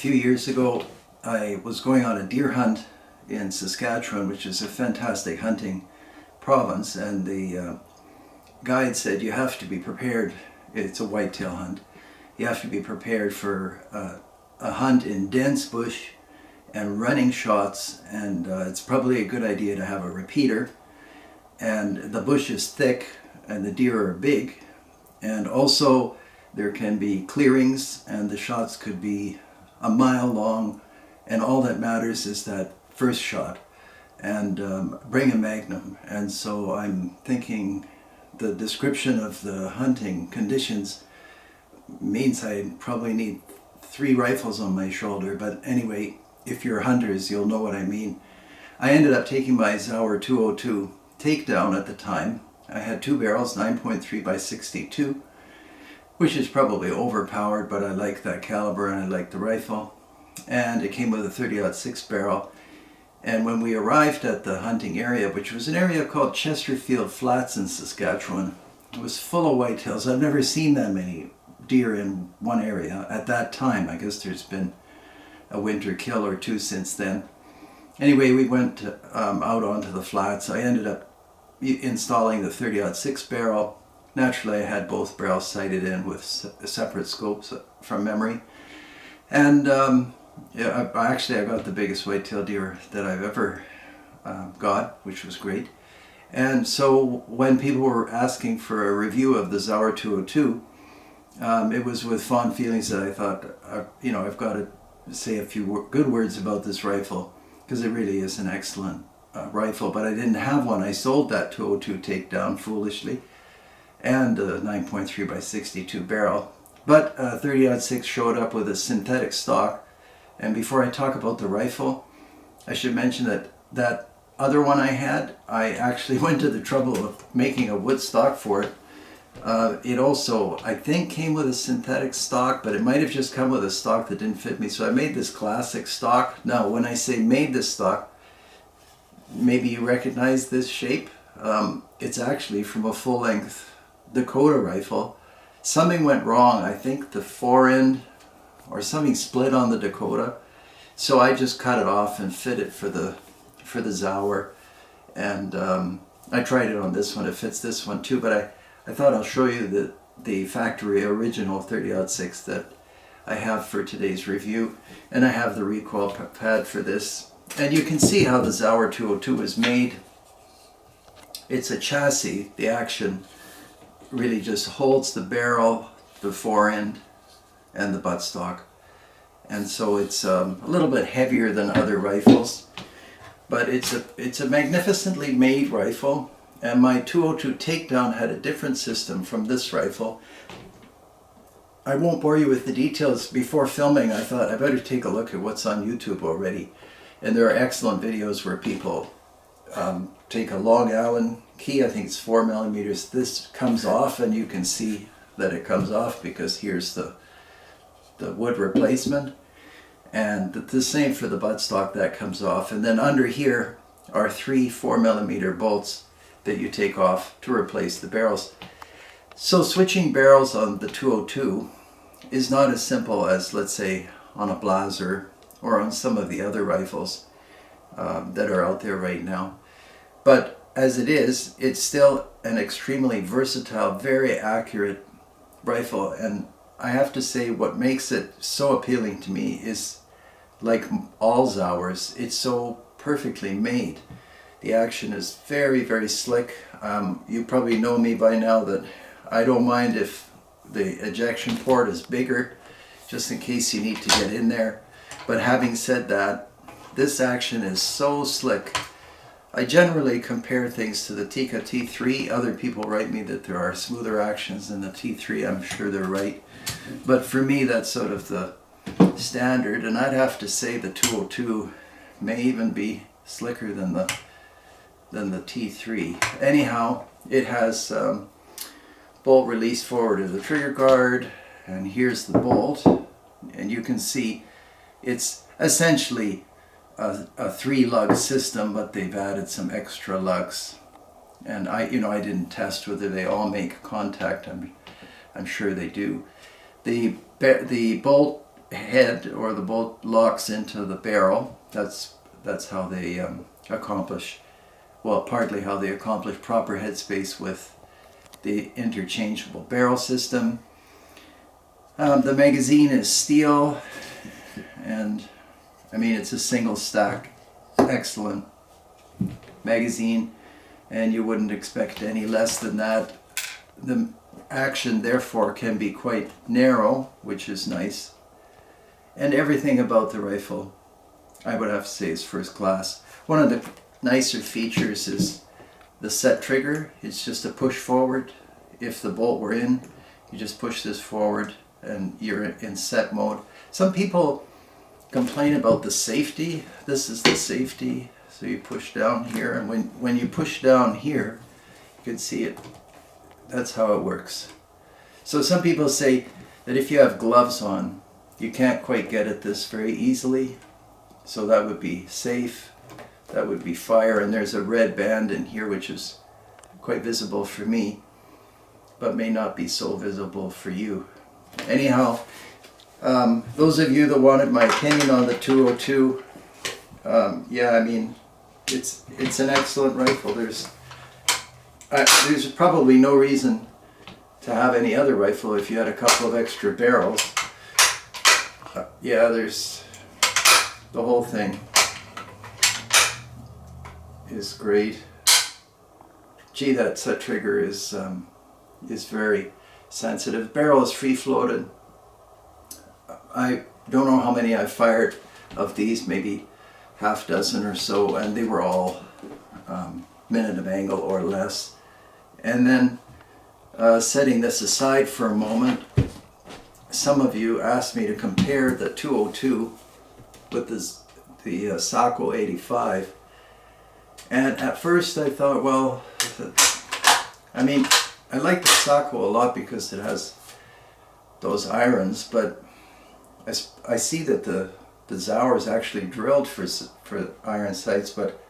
few years ago, I was going on a deer hunt in Saskatchewan, which is a fantastic hunting province, and the guide said you have to be prepared. It's a whitetail hunt. You have to be prepared for a hunt in dense bush and running shots, and it's probably a good idea to have a repeater. And the bush is thick and the deer are big, and also there can be clearings and the shots could be a mile long, and all that matters is that first shot. And bring a magnum. And so I'm thinking the description of the hunting conditions means I probably need 3 rifles on my shoulder, but anyway, if you're hunters, you'll know what I mean. I ended up taking my Sauer 202 takedown at the time. I had 2 barrels, 9.3 by 62, which is probably overpowered, but I like that caliber and I like the rifle. And it came with a 30-06 barrel. And when we arrived at the hunting area, which was an area called Chesterfield Flats in Saskatchewan, it was full of whitetails. I've never seen that many deer in one area at that time. I guess there's been a winter kill or 2 since then. Anyway, we went out onto the flats. I ended up installing the 30-06 barrel. Naturally, I had both barrels sighted in with separate scopes from memory. And yeah, I got the biggest whitetail deer that I've ever got, which was great. And so when people were asking for a review of the Sauer 202, it was with fond feelings that I thought, I've got to say a few good words about this rifle, because it really is an excellent rifle. But I didn't have one. I sold that 202 takedown foolishly, and a 9.3 by 62 barrel. But 30-06 showed up with a synthetic stock. And before I talk about the rifle, I should mention that that other one I had, I actually went to the trouble of making a wood stock for it. It also, I think, came with a synthetic stock, but it might have just come with a stock that didn't fit me. So I made this classic stock. Now, when I say made this stock, maybe you recognize this shape. It's actually from a full-length Dakota rifle. Something went wrong. I think the forend or something split on the Dakota, so I just cut it off and fit it for the Sauer. And I tried it on this one. It fits this one too, but I thought I'll show you the factory original 30-06 that I have for today's review. And I have the recoil pad for this, and you can see how the Sauer 202 is made. It's a chassis. The action really just holds the barrel, the forend, and the buttstock, and so it's a little bit heavier than other rifles, but it's a magnificently made rifle. And my 202 takedown had a different system from this rifle. I won't bore you with the details. Before filming, I thought I better take a look at what's on YouTube already, and there are excellent videos where people take a Long Allen key. I think it's 4mm. This comes off, and you can see that it comes off because here's the wood replacement, and the same for the buttstock, that comes off. And then under here are 3 4mm bolts that you take off to replace the barrels. So switching barrels on the 202 is not as simple as, let's say, on a Blazer or on some of the other rifles that are out there right now. But as it is, it's still an extremely versatile, very accurate rifle. And I have to say, what makes it so appealing to me is, like all Sauers, it's so perfectly made. The action is very, very slick. You probably know me by now that I don't mind if the ejection port is bigger, just in case you need to get in there. But having said that, this action is so slick. I generally compare things to the Tikka T3. Other people write me that there are smoother actions than the T3. I'm sure they're right. But for me, that's sort of the standard. And I'd have to say the 202 may even be slicker than the T3. Anyhow, it has bolt release forward of the trigger guard. And here's the bolt. And you can see it's essentially a 3-lug system, but they've added some extra lugs. And I didn't test whether they all make contact. I'm sure they do. The bolt head or the bolt locks into the barrel. That's how they accomplish, well, partly how they accomplish proper headspace with the interchangeable barrel system. The magazine is steel, and I mean, it's a single stack, excellent magazine, and you wouldn't expect any less than that. The action therefore can be quite narrow, which is nice, and everything about the rifle I would have to say is first class. One of the nicer features is the set trigger. It's just a push forward. If the bolt were in, you just push this forward and you're in set mode. Some people complain about the safety. This is the safety. So you push down here, and when you push down here, you can see it. That's how it works. So some people say that if you have gloves on, you can't quite get at this very easily. So that would be safe. That would be fire. And there's a red band in here which is quite visible for me, but may not be so visible for you. Anyhow, those of you that wanted my opinion on the 202, yeah, I mean, it's an excellent rifle. There's probably no reason to have any other rifle if you had a couple of extra barrels. Yeah, there's the whole thing is great. Gee, that set trigger is very sensitive. Barrel is free floated. I don't know how many I've fired of these, maybe half dozen or so, and they were all minute of angle or less. And then setting this aside for a moment, some of you asked me to compare the 202 with the Sako 85, and at first I thought, well, I mean, I like the Sako a lot because it has those irons, but I see that the Sauer is actually drilled for iron sights, but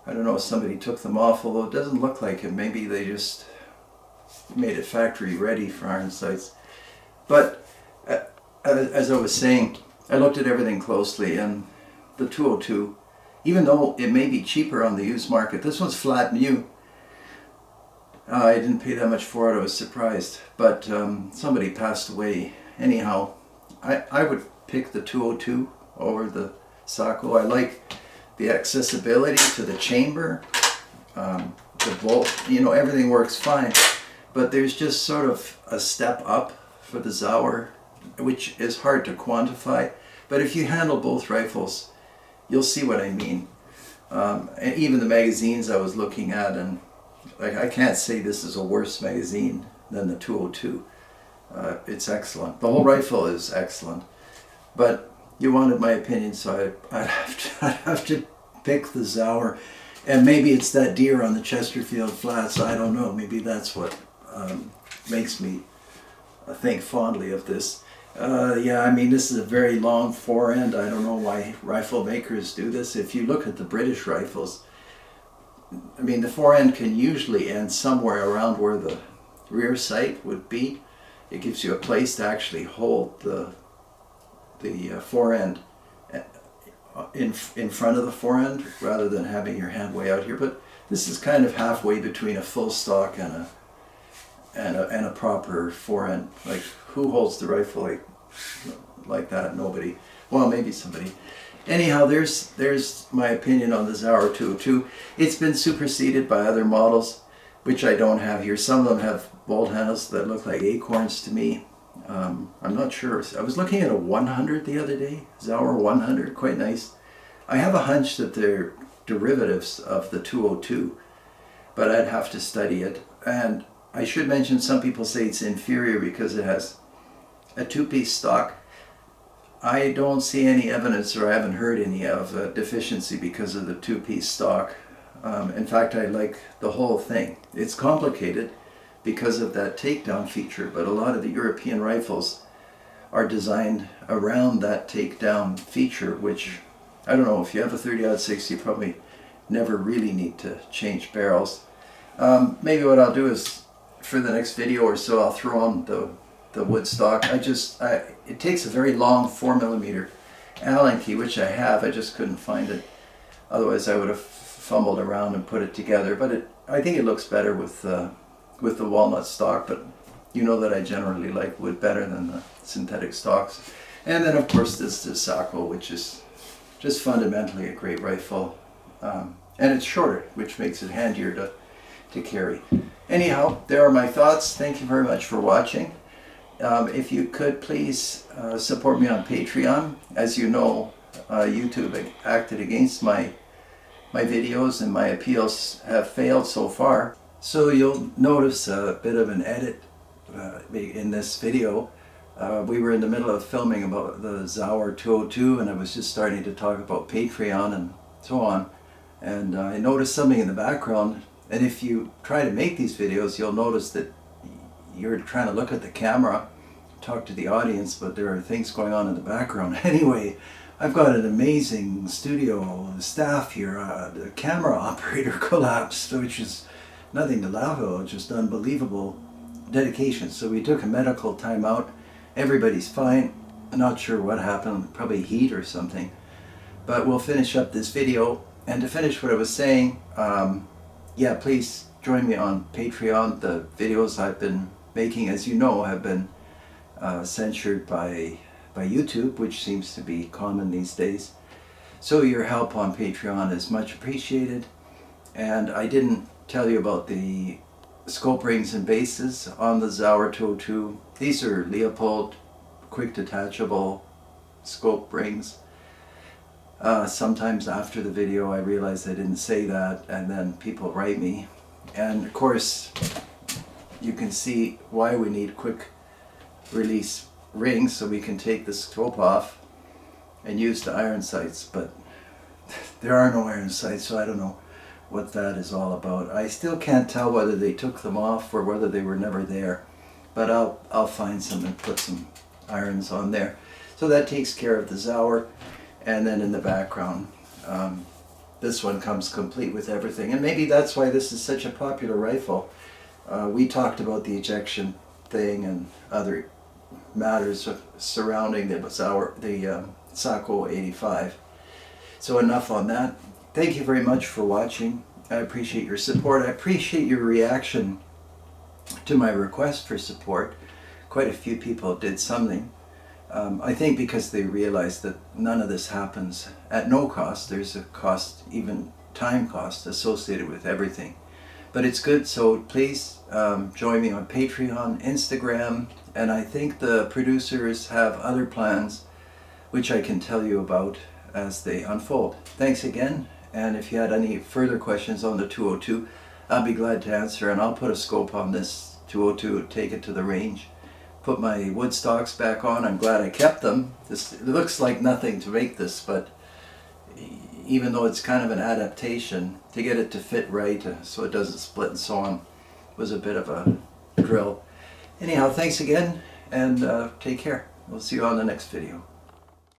I don't know if somebody took them off, although it doesn't look like it. Maybe they just made it factory ready for iron sights. But as I was saying, I looked at everything closely, and the 202, even though it may be cheaper on the used market, this one's flat new. I didn't pay that much for it. I was surprised, but somebody passed away. Anyhow, I would pick the 202 over the Sako. I like the accessibility to the chamber, the bolt, you know, everything works fine, but there's just sort of a step up for the Sauer, which is hard to quantify. But if you handle both rifles, you'll see what I mean. And even the magazines I was looking at, and like, I can't say this is a worse magazine than the 202. It's excellent. The whole rifle is excellent. But you wanted my opinion, so I'd have to pick the Sauer. And maybe it's that deer on the Chesterfield Flats. I don't know. Maybe that's what makes me think fondly of this. Yeah, I mean, this is a very long forend. I don't know why rifle makers do this. If you look at the British rifles, I mean, the forend can usually end somewhere around where the rear sight would be. It gives you a place to actually hold the forend in front of the forend rather than having your hand way out here. But this is kind of halfway between a full stock and a proper forend. Like, who holds the rifle like that? Nobody. Well, maybe somebody. Anyhow, there's my opinion on the Sauer 202. It's been superseded by other models, which I don't have here. Some of them have bolt handles that look like acorns to me. I'm not sure. I was looking at a 100 the other day, Sauer 100, quite nice. I have a hunch that they're derivatives of the 202, but I'd have to study it. And I should mention, some people say it's inferior because it has a two-piece stock. I don't see any evidence, or I haven't heard any of a deficiency because of the two-piece stock. In fact, I like the whole thing. It's complicated because of that takedown feature, but a lot of the European rifles are designed around that takedown feature, which, I don't know, if you have a 30-06, you probably never really need to change barrels. Maybe what I'll do is, for the next video or so, I'll throw on the the wood stock. It takes a very long 4mm Allen key, which I have. I just couldn't find it. Otherwise, I would have fumbled around and put it together. But I think it looks better with the walnut stock. But you know that I generally like wood better than the synthetic stocks. And then, of course, this is Sako, which is just fundamentally a great rifle. And it's shorter, which makes it handier to carry. Anyhow, there are my thoughts. Thank you very much for watching. If you could please support me on Patreon. As you know, YouTube acted against my videos, and my appeals have failed so far. So you'll notice a bit of an edit in this video. We were in the middle of filming about the Sauer 202, and I was just starting to talk about Patreon and so on. And I noticed something in the background. And if you try to make these videos, you'll notice that you're trying to look at the camera, talk to the audience, but there are things going on in the background. Anyway, I've got an amazing studio staff here. The camera operator collapsed, which is nothing to laugh about, just unbelievable dedication. So we took a medical timeout. Everybody's fine. I'm not sure what happened, probably heat or something. But we'll finish up this video. And to finish what I was saying, yeah, please join me on Patreon. The videos I've been making, as you know, have been censored by YouTube, which seems to be common these days. So your help on Patreon is much appreciated. And I didn't tell you about the scope rings and bases on the Sauer 202. These are Leopold quick detachable scope rings. Sometimes after the video I realize I didn't say that, and then people write me. And of course you can see why we need quick release rings, so we can take the scope off and use the iron sights. But there are no iron sights, so I don't know what that is all about. I still can't tell whether they took them off or whether they were never there. But I'll find some and put some irons on there. So that takes care of the Sauer. And then in the background, this one comes complete with everything. And maybe that's why this is such a popular rifle. We talked about the ejection thing and other matters surrounding the Sako 85. So enough on that. Thank you very much for watching. I appreciate your support. I appreciate your reaction to my request for support. Quite a few people did something. I think because they realize that none of this happens at no cost. There's a cost, even time cost, associated with everything. But it's good, so please join me on Patreon, Instagram, and I think the producers have other plans which I can tell you about as they unfold. Thanks again, and if you had any further questions on the 202, I'll be glad to answer, and I'll put a scope on this 202, take it to the range. Put my wood stocks back on. I'm glad I kept them. It looks like nothing to make this, but even though it's kind of an adaptation, to get it to fit right so it doesn't split and so on was a bit of a drill. Anyhow, thanks again, and take care. We'll see you on the next video.